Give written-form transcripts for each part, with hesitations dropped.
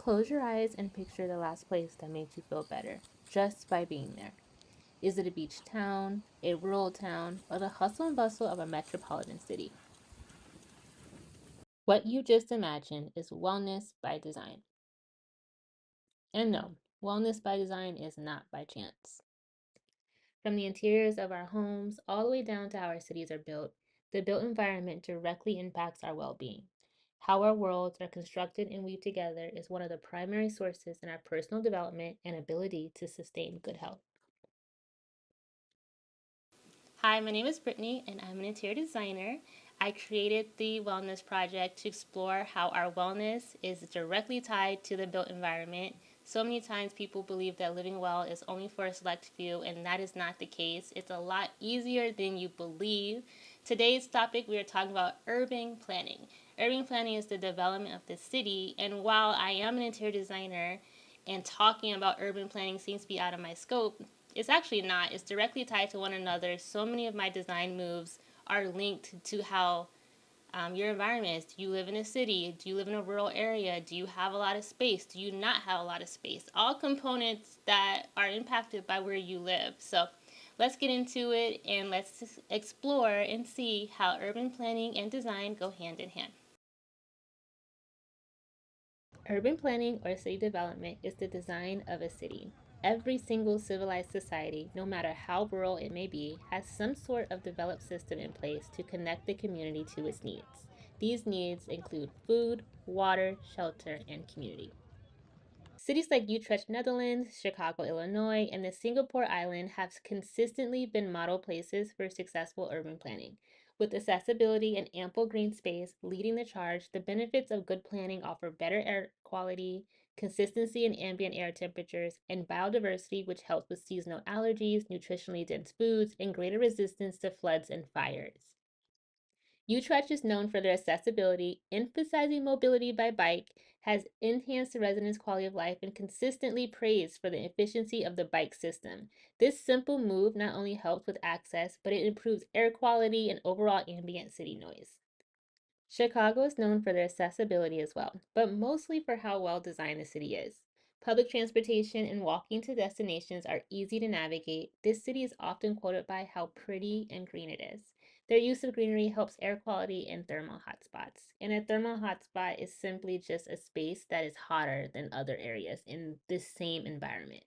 Close your eyes and picture the last place that made you feel better just by being there. Is it a beach town, a rural town, or the hustle and bustle of a metropolitan city? What you just imagined is wellness by design. And no, wellness by design is not by chance. From the interiors of our homes all the way down to how our cities are built, the built environment directly impacts our well being. How our worlds are constructed and weave together is one of the primary sources in our personal development and ability to sustain good health. Hi, my name is Britni, and I'm an interior designer. I created the Wellness Project to explore how our wellness is directly tied to the built environment. So many times people believe that living well is only for a select few, and that is not the case. It's a lot easier than you believe. Today's topic, we are talking about urban planning. Urban planning is the development of the city, and while I am an interior designer and talking about urban planning seems to be out of my scope, it's actually not. It's directly tied to one another. So many of my design moves are linked to how your environment is. Do you live in a city? Do you live in a rural area? Do you have a lot of space? Do you not have a lot of space? All components that are impacted by where you live. So let's get into it and let's explore and see how urban planning and design go hand in hand. Urban planning or city development is the design of a city. Every single civilized society, no matter how rural it may be, has some sort of developed system in place to connect the community to its needs. These needs include food, water, shelter, and community. Cities like Utrecht, Netherlands, Chicago, Illinois, and the Singapore Island have consistently been model places for successful urban planning. With accessibility and ample green space leading the charge, the benefits of good planning offer better air quality, consistency in ambient air temperatures, and biodiversity, which helps with seasonal allergies, nutritionally dense foods, and greater resistance to floods and fires. Utrecht is known for their accessibility, emphasizing mobility by bike, has enhanced the residents' quality of life, and consistently praised for the efficiency of the bike system. This simple move not only helps with access, but it improves air quality and overall ambient city noise. Chicago is known for their accessibility as well, but mostly for how well designed the city is. Public transportation and walking to destinations are easy to navigate. This city is often quoted by how pretty and green it is. Their use of greenery helps air quality in thermal hotspots. And a thermal hotspot is simply just a space that is hotter than other areas in this same environment.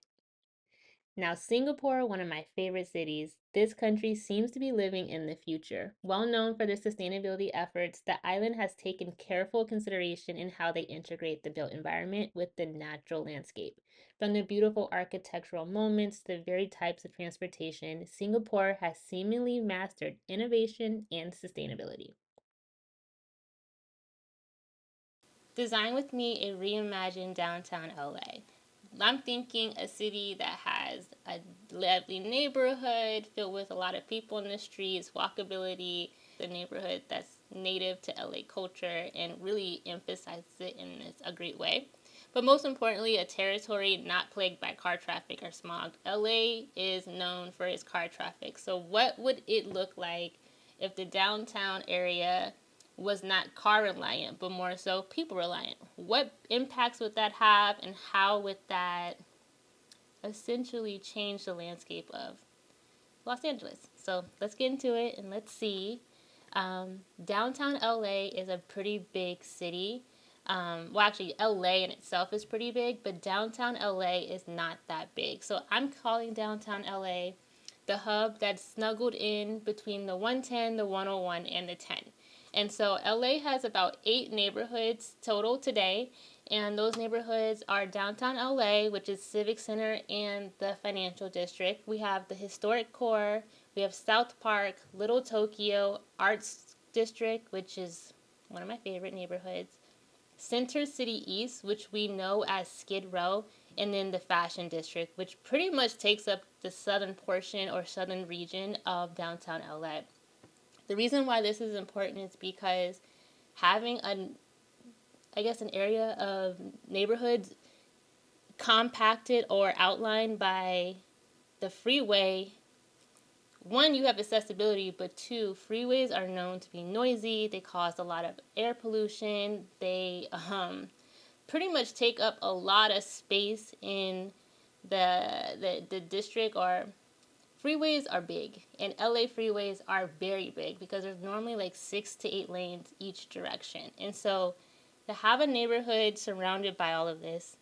Now, Singapore, one of my favorite cities, this country seems to be living in the future. Well known for their sustainability efforts, the island has taken careful consideration in how they integrate the built environment with the natural landscape. From the beautiful architectural moments to the varied types of transportation, Singapore has seemingly mastered innovation and sustainability. Design with me a reimagined downtown LA. I'm thinking a city that has a lively neighborhood filled with a lot of people in the streets, walkability, a neighborhood that's native to LA culture and really emphasizes it in a great way. But most importantly, a territory not plagued by car traffic or smog. LA is known for its car traffic. So, what would it look like if the downtown area was not car reliant, but more so people reliant? What impacts would that have, and how would that essentially change the landscape of Los Angeles? So let's get into it and let's see. Downtown LA is a pretty big city. Well, actually, LA in itself is pretty big, but downtown LA is not that big. So I'm calling downtown LA the hub that's snuggled in between the 110, the 101, and the 10. And so LA has about 8 neighborhoods total today. And those neighborhoods are downtown LA, which is Civic Center and the Financial District. We have the Historic Core. We have South Park, Little Tokyo, Arts District, which is one of my favorite neighborhoods. Center City East, which we know as Skid Row, and then the Fashion District, which pretty much takes up the southern portion or southern region of downtown LA. The reason why this is important is because having an area of neighborhoods compacted or outlined by the freeway, one, you have accessibility, but two, freeways are known to be noisy. They cause a lot of air pollution. They pretty much take up a lot of space in the district. Or freeways are big, and LA freeways are very big because there's normally like 6 to 8 lanes each direction. And so to have a neighborhood surrounded by all of this,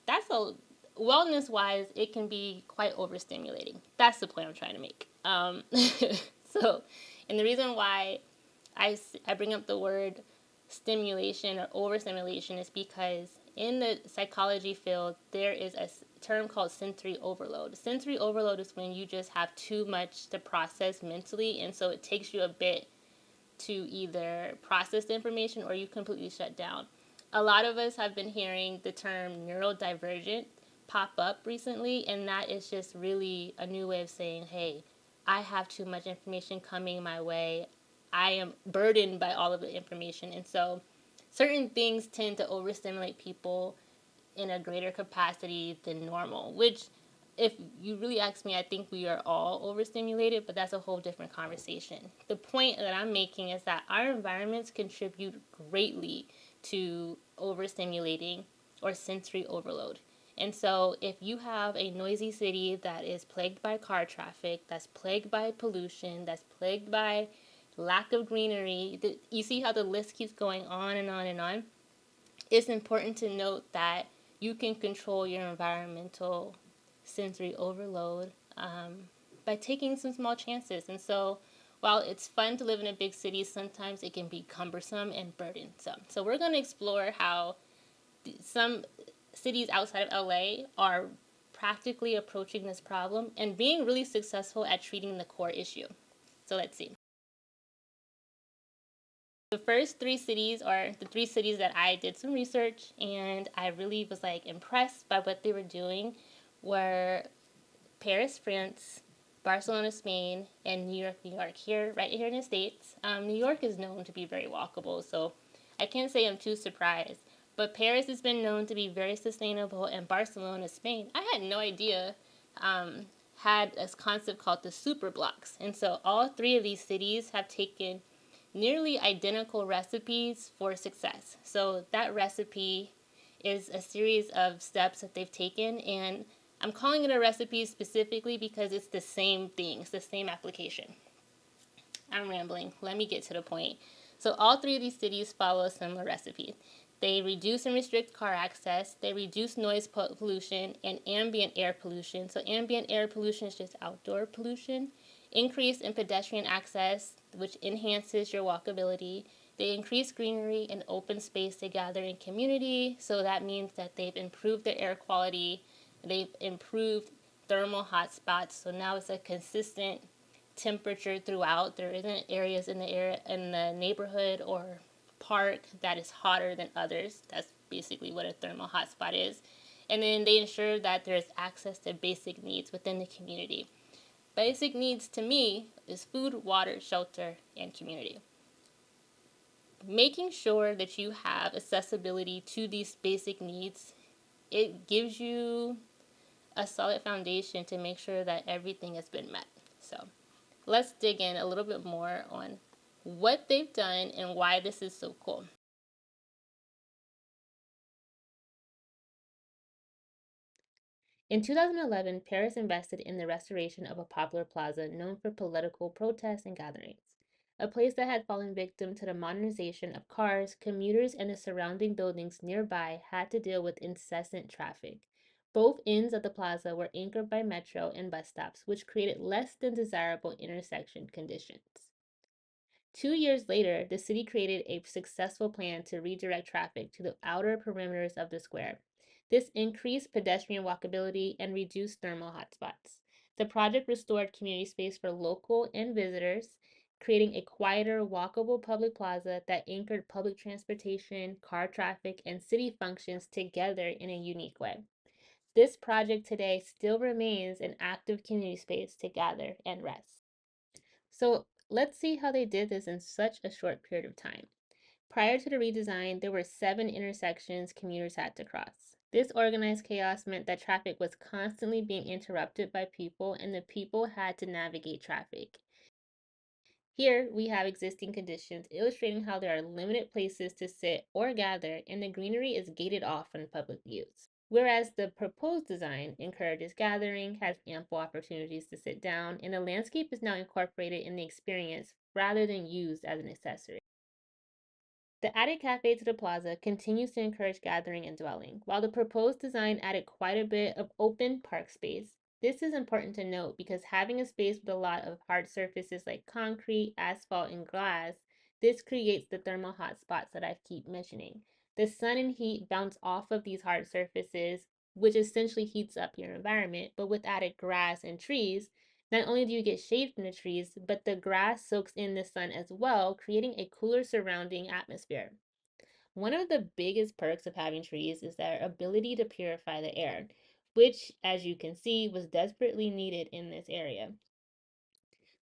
that's a wellness wise, it can be quite overstimulating. That's the point I'm trying to make. So, and the reason why I bring up the word stimulation or overstimulation is because in the psychology field, there is a term called sensory overload. Sensory overload is when you just have too much to process mentally, and so it takes you a bit to either process the information or you completely shut down. A lot of us have been hearing the term neurodivergent pop up recently, and that is just really a new way of saying, hey, I have too much information coming my way. I am burdened by all of the information. And so certain things tend to overstimulate people in a greater capacity than normal, which, if you really ask me, I think we are all overstimulated, but that's a whole different conversation. The point that I'm making is that our environments contribute greatly to overstimulating or sensory overload. And so, if you have a noisy city that is plagued by car traffic, that's plagued by pollution, that's plagued by lack of greenery, you see how the list keeps going on and on and on. It's important to note that you can control your environmental sensory overload by taking some small chances. And so, while it's fun to live in a big city, sometimes it can be cumbersome and burdensome. So, we're going to explore how some cities outside of LA are practically approaching this problem and being really successful at treating the core issue. So, let's see. The first three cities are the three cities that I did some research and I really was like impressed by what they were doing were Paris, France, Barcelona, Spain, and New York, New York, here, right here in the States. New York is known to be very walkable, so I can't say I'm too surprised. But Paris has been known to be very sustainable, and Barcelona, Spain, I had no idea, had a concept called the super blocks. And so all three of these cities have taken nearly identical recipes for success. So that recipe is a series of steps that they've taken, and I'm calling it a recipe specifically because it's the same thing, it's the same application. I'm rambling. Let me get to the point. So all three of these cities follow a similar recipe. They reduce and restrict car access, they reduce noise pollution and ambient air pollution. So ambient air pollution is just outdoor pollution. Increase in pedestrian access, which enhances your walkability. They increase greenery and open space to gather in community. So that means that they've improved the air quality. They've improved thermal hotspots. So now it's a consistent temperature throughout. There isn't areas in the area in the neighborhood or park that is hotter than others. That's basically what a thermal hotspot is. And then they ensure that there's access to basic needs within the community. Basic needs to me is food, water, shelter, and community. Making sure that you have accessibility to these basic needs, it gives you a solid foundation to make sure that everything has been met. So let's dig in a little bit more on what they've done and why this is so cool. In 2011, Paris invested in the restoration of a popular plaza known for political protests and gatherings. A place that had fallen victim to the modernization of cars, commuters and the surrounding buildings nearby had to deal with incessant traffic. Both ends of the plaza were anchored by metro and bus stops, which created less than desirable intersection conditions. 2 years later, the city created a successful plan to redirect traffic to the outer perimeters of the square. This increased pedestrian walkability and reduced thermal hotspots. The project restored community space for local and visitors, creating a quieter, walkable public plaza that anchored public transportation, car traffic, and city functions together in a unique way. This project today still remains an active community space to gather and rest. So let's see how they did this in such a short period of time. Prior to the redesign, there were 7 intersections commuters had to cross. This organized chaos meant that traffic was constantly being interrupted by people, and the people had to navigate traffic. Here, we have existing conditions illustrating how there are limited places to sit or gather, and the greenery is gated off from public views. Whereas the proposed design encourages gathering, has ample opportunities to sit down, and the landscape is now incorporated in the experience rather than used as an accessory. The added cafe to the plaza continues to encourage gathering and dwelling. While the proposed design added quite a bit of open park space, this is important to note because having a space with a lot of hard surfaces like concrete, asphalt, and glass, this creates the thermal hotspots that I keep mentioning. The sun and heat bounce off of these hard surfaces, which essentially heats up your environment, but with added grass and trees, not only do you get shade from the trees, but the grass soaks in the sun as well, creating a cooler surrounding atmosphere. One of the biggest perks of having trees is their ability to purify the air, which, as you can see, was desperately needed in this area.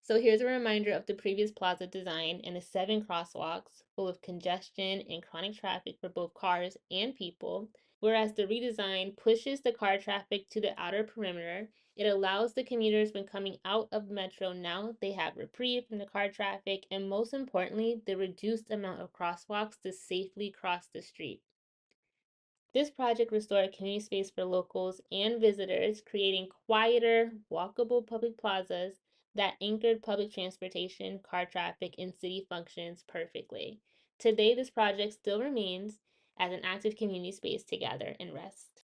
So here's a reminder of the previous plaza design and the 7 crosswalks full of congestion and chronic traffic for both cars and people, whereas the redesign pushes the car traffic to the outer perimeter. It allows the commuters when coming out of the metro now they have reprieve from the car traffic and most importantly, the reduced amount of crosswalks to safely cross the street. This project restored community space for locals and visitors, creating quieter, walkable public plazas that anchored public transportation, car traffic, and city functions perfectly. Today, this project still remains as an active community space to gather and rest.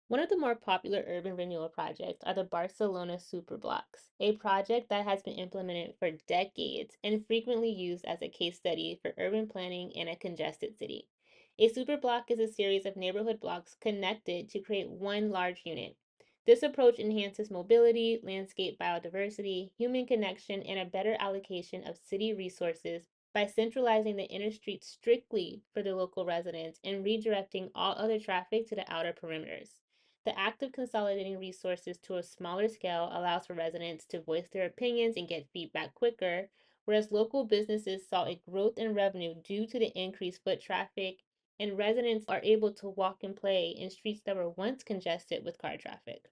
One of the more popular urban renewal projects are the Barcelona superblocks, a project that has been implemented for decades and frequently used as a case study for urban planning in a congested city. A superblock is a series of neighborhood blocks connected to create one large unit. This approach enhances mobility, landscape biodiversity, human connection, and a better allocation of city resources by centralizing the inner streets strictly for the local residents and redirecting all other traffic to the outer perimeters. The act of consolidating resources to a smaller scale allows for residents to voice their opinions and get feedback quicker, whereas local businesses saw a growth in revenue due to the increased foot traffic, and residents are able to walk and play in streets that were once congested with car traffic.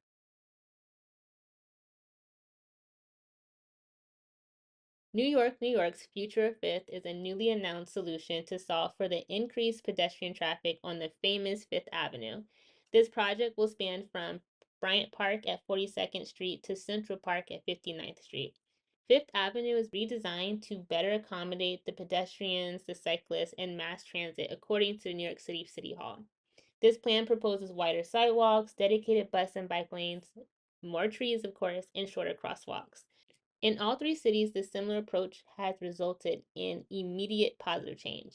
New York's Future Fifth is a newly announced solution to solve for the increased pedestrian traffic on the famous Fifth Avenue. This project will span from Bryant Park at 42nd Street to Central Park at 59th Street. Fifth Avenue is redesigned to better accommodate the pedestrians, the cyclists, and mass transit, according to New York City City Hall. This plan proposes wider sidewalks, dedicated bus and bike lanes, more trees, of course, and shorter crosswalks. In all three cities, this similar approach has resulted in immediate positive change.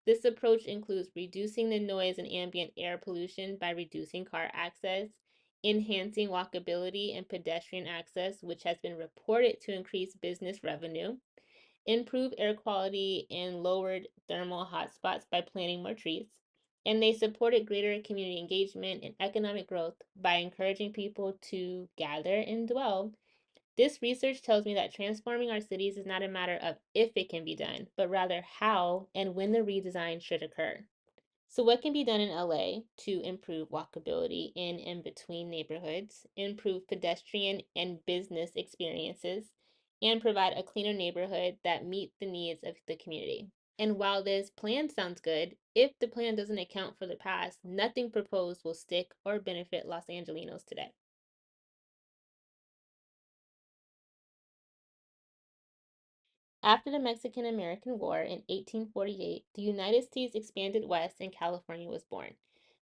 This approach includes reducing the noise and ambient air pollution by reducing car access, enhancing walkability and pedestrian access, which has been reported to increase business revenue, improve air quality, and lowered thermal hotspots by planting more trees. And they supported greater community engagement and economic growth by encouraging people to gather and dwell. This research tells me that transforming our cities is not a matter of if it can be done, but rather how and when the redesign should occur. So, what can be done in LA to improve walkability in and between neighborhoods, improve pedestrian and business experiences, and provide a cleaner neighborhood that meet the needs of the community? And while this plan sounds good, if the plan doesn't account for the past, nothing proposed will stick or benefit Los Angelinos today. After the Mexican American War in 1848, the United States expanded west and California was born.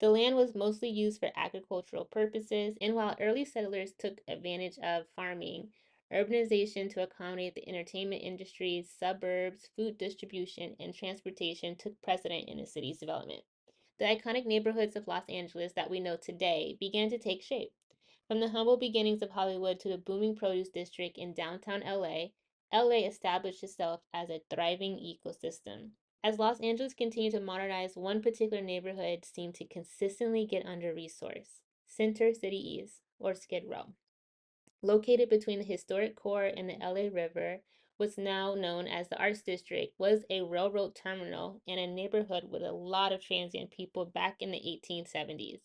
The land was mostly used for agricultural purposes, and while early settlers took advantage of farming, urbanization to accommodate the entertainment industries, suburbs, food distribution, and transportation took precedent in the city's development. The iconic neighborhoods of Los Angeles that we know today began to take shape. From the humble beginnings of Hollywood to the booming produce district in downtown LA established itself as a thriving ecosystem. As Los Angeles continued to modernize, one particular neighborhood seemed to consistently get under resourced: Center City East, or Skid Row. Located between the historic core and the LA River, what's now known as the Arts District, was a railroad terminal and a neighborhood with a lot of transient people back in the 1870s.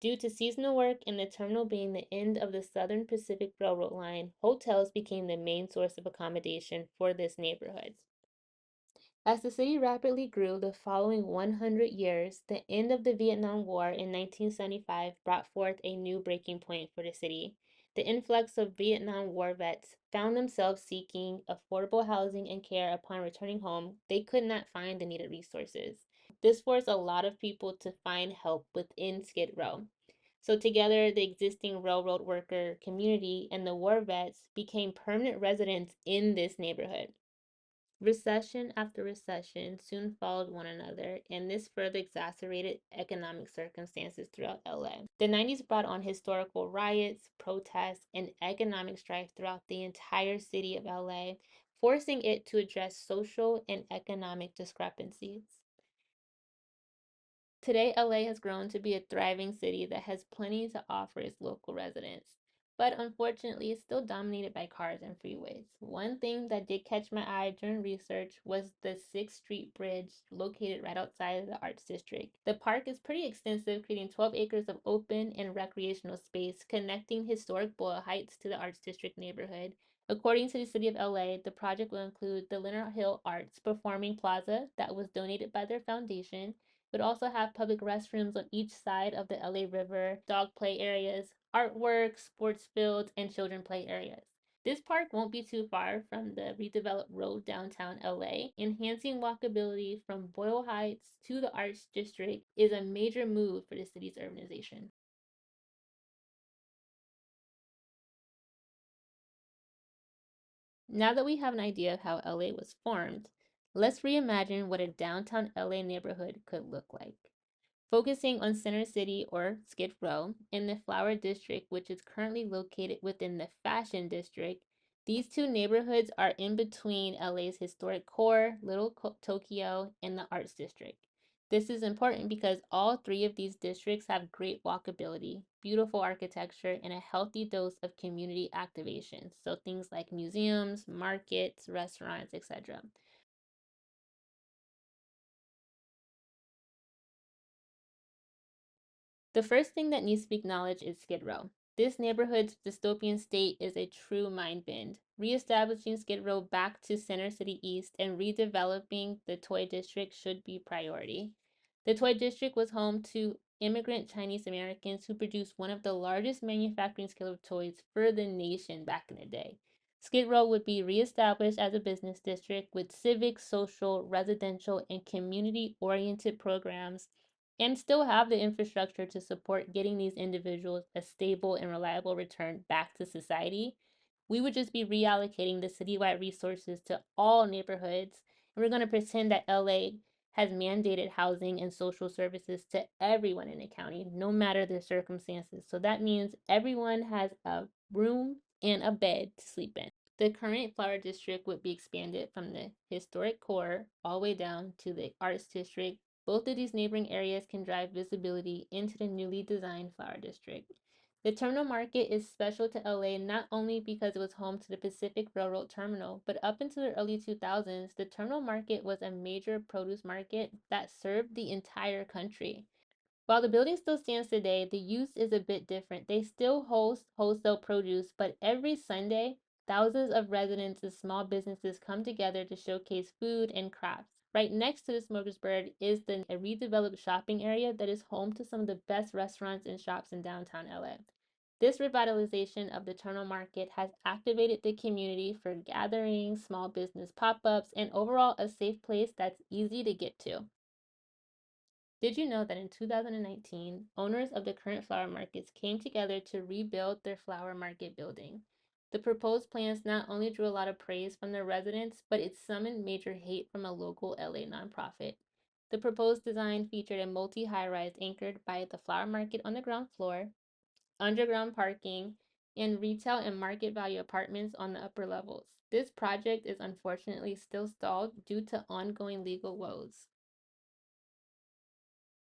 Due to seasonal work and the terminal being the end of the Southern Pacific Railroad line, hotels became the main source of accommodation for this neighborhood. As the city rapidly grew the following 100 years, the end of the Vietnam War in 1975 brought forth a new breaking point for the city. The influx of Vietnam War vets found themselves seeking affordable housing and care upon returning home. They could not find the needed resources. This forced a lot of people to find help within Skid Row. So together, the existing railroad worker community and the war vets became permanent residents in this neighborhood. Recession after recession soon followed one another, and this further exacerbated economic circumstances throughout LA. The 90s brought on historical riots, protests, and economic strife throughout the entire city of LA, forcing it to address social and economic discrepancies. Today, LA has grown to be a thriving city that has plenty to offer its local residents, but unfortunately, it's still dominated by cars and freeways. One thing that did catch my eye during research was the 6th Street Bridge located right outside of the Arts District. The park is pretty extensive, creating 12 acres of open and recreational space, connecting historic Boyle Heights to the Arts District neighborhood. According to the City of LA, the project will include the Leonard Hill Arts Performing Plaza that was donated by their foundation, would also have public restrooms on each side of the LA River, dog play areas, artwork, sports fields, and children play areas. This park won't be too far from the redeveloped road downtown LA. Enhancing walkability from Boyle Heights to the Arts District is a major move for the city's urbanization. Now that we have an idea of how LA was formed, let's reimagine what a downtown LA neighborhood could look like. Focusing on Center City or Skid Row in the Flower District, which is currently located within the Fashion District. These two neighborhoods are in between LA's historic core, Little Tokyo, and the Arts District. This is important because all three of these districts have great walkability, beautiful architecture, and a healthy dose of community activation. So things like museums, markets, restaurants, etc. The first thing that needs to be acknowledged is Skid Row. This neighborhood's dystopian state is a true mind bend. Reestablishing Skid Row back to Center City East and redeveloping the Toy District should be priority. The Toy District was home to immigrant Chinese Americans who produced one of the largest manufacturing scale of toys for the nation back in the day. Skid Row would be reestablished as a business district with civic, social, residential, and community oriented programs and still have the infrastructure to support getting these individuals a stable and reliable return back to society. We would just be reallocating the citywide resources to all neighborhoods. And we're going to pretend that LA has mandated housing and social services to everyone in the county, no matter their circumstances. So that means everyone has a room and a bed to sleep in. The current flower district would be expanded from the historic core all the way down to the arts district. Both of these neighboring areas can drive visibility into the newly designed flower district. The terminal market is special to LA not only because it was home to the Pacific Railroad terminal, but up until the early 2000s, the terminal market was a major produce market that served the entire country. While the building still stands today, the use is a bit different. They still host wholesale produce, but every Sunday, thousands of residents and small businesses come together to showcase food and crafts. Right next to the smorgasbord is a redeveloped shopping area that is home to some of the best restaurants and shops in downtown LA. This revitalization of the terminal market has activated the community for gatherings, small business pop ups, and overall a safe place that's easy to get to. Did you know that in 2019, owners of the current flower markets came together to rebuild their flower market building? The proposed plans not only drew a lot of praise from their residents, but it summoned major hate from a local LA nonprofit. The proposed design featured a multi high rise anchored by the flower market on the ground floor, underground parking, and retail and market value apartments on the upper levels. This project is unfortunately still stalled due to ongoing legal woes.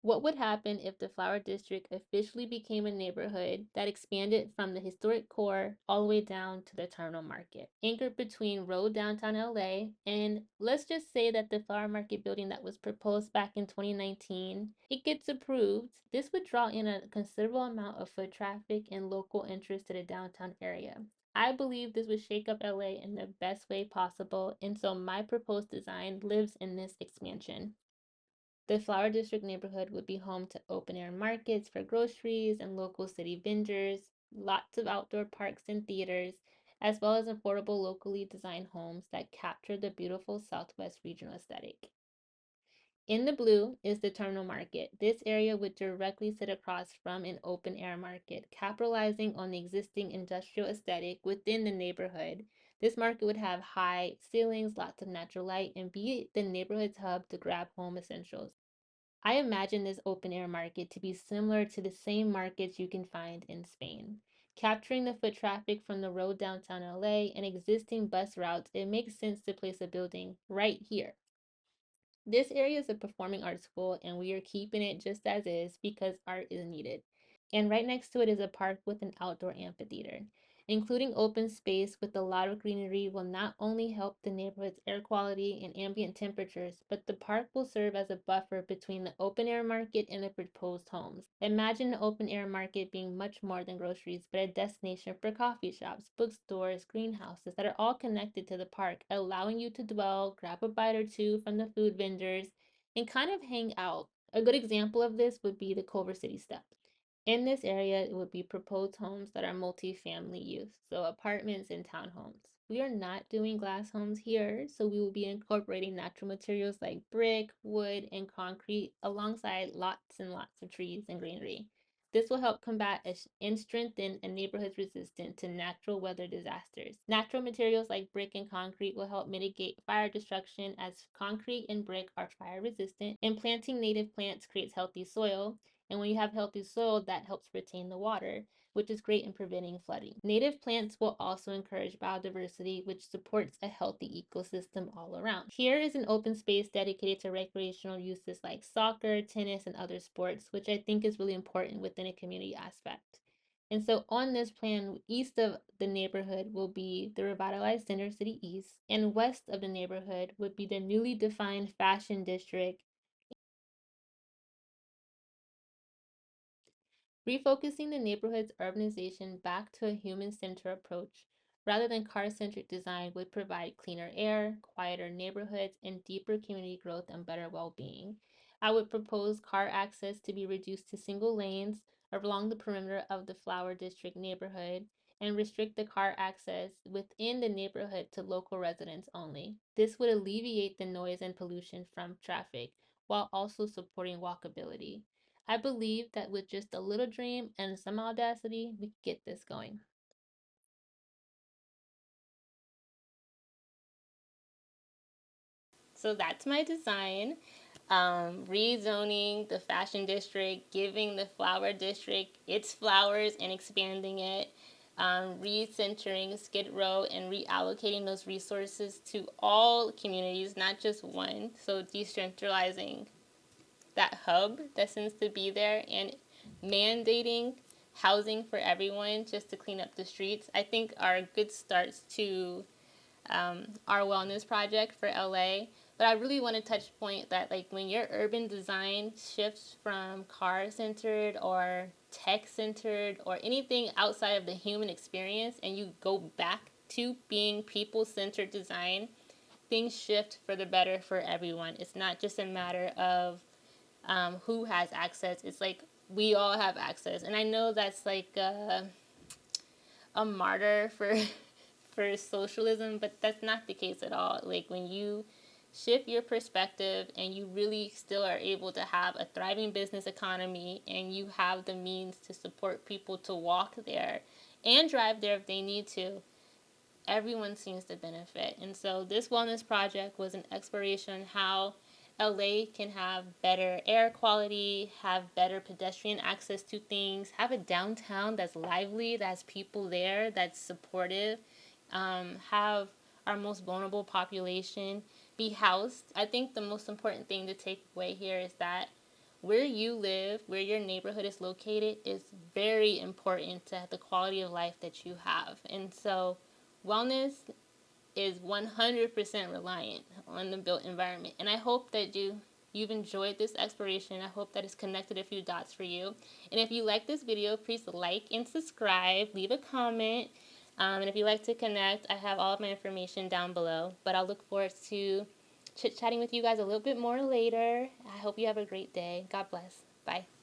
What would happen if the Flower District officially became a neighborhood that expanded from the historic core all the way down to the terminal market, anchored between Road downtown LA and let's just say that the Flower Market building that was proposed back in 2019, it gets approved. This would draw in a considerable amount of foot traffic and local interest to the downtown area. I believe this would shake up LA in the best way possible, and so my proposed design lives in this expansion. The Flower District neighborhood would be home to open air markets for groceries and local city vendors, lots of outdoor parks and theaters, as well as affordable locally designed homes that capture the beautiful Southwest regional aesthetic. In the blue is the terminal market. This area would directly sit across from an open air market, capitalizing on the existing industrial aesthetic within the neighborhood. This market would have high ceilings, lots of natural light, and be the neighborhood's hub to grab home essentials. I imagine this open air market to be similar to the same markets you can find in Spain. Capturing the foot traffic from the road downtown LA and existing bus routes, it makes sense to place a building right here. This area is a performing arts school, and we are keeping it just as is because art is needed. And right next to it is a park with an outdoor amphitheater. Including open space with a lot of greenery will not only help the neighborhood's air quality and ambient temperatures, but the park will serve as a buffer between the open air market and the proposed homes. Imagine the open air market being much more than groceries, but a destination for coffee shops, bookstores, greenhouses that are all connected to the park, allowing you to dwell, grab a bite or two from the food vendors, and kind of hang out. A good example of this would be the Culver City Step. In this area, it would be proposed homes that are multi-family use, so apartments and townhomes. We are not doing glass homes here, so we will be incorporating natural materials like brick, wood, and concrete alongside lots and lots of trees and greenery. This will help combat and strengthen a neighborhood's resistance to natural weather disasters. Natural materials like brick and concrete will help mitigate fire destruction as concrete and brick are fire resistant, and planting native plants creates healthy soil, and when you have healthy soil, that helps retain the water, which is great in preventing flooding. Native plants will also encourage biodiversity, which supports a healthy ecosystem all around. Here is an open space dedicated to recreational uses like soccer, tennis, and other sports, which I think is really important within a community aspect. And so on this plan, east of the neighborhood will be the revitalized Center City East, and west of the neighborhood would be the newly defined Fashion District, refocusing the neighborhood's urbanization back to a human-centered approach rather than car-centric design would provide cleaner air, quieter neighborhoods, and deeper community growth and better well-being. I would propose car access to be reduced to single lanes along the perimeter of the Flower District neighborhood and restrict the car access within the neighborhood to local residents only. This would alleviate the noise and pollution from traffic while also supporting walkability. I believe that with just a little dream and some audacity, we can get this going. So that's my design. Rezoning the fashion district, giving the flower district its flowers and expanding it, recentering Skid Row and reallocating those resources to all communities, not just one. So decentralizing that hub that seems to be there and mandating housing for everyone just to clean up the streets, I think are good starts to our wellness project for LA. But I really want to touch point that like when your urban design shifts from car centered or tech centered or anything outside of the human experience and you go back to being people centered design, things shift for the better for everyone. It's not just a matter of who has access. It's like we all have access. And I know that's like a martyr for for socialism, but that's not the case at all. Like when you shift your perspective and you really still are able to have a thriving business economy and you have the means to support people to walk there and drive there if they need to, everyone seems to benefit. And so this wellness project was an exploration on how LA can have better air quality, have better pedestrian access to things, have a downtown that's lively, that's people there, that's supportive, have our most vulnerable population be housed. I think the most important thing to take away here is that where you live, where your neighborhood is located, is very important to the quality of life that you have. And so wellness is 100% reliant on the built environment. And I hope that you've enjoyed this exploration. I hope that it's connected a few dots for you. And if you like this video, please like and subscribe, leave a comment. And if you'd like to connect, I have all of my information down below. But I'll look forward to chit-chatting with you guys a little bit more later. I hope you have a great day. God bless. Bye.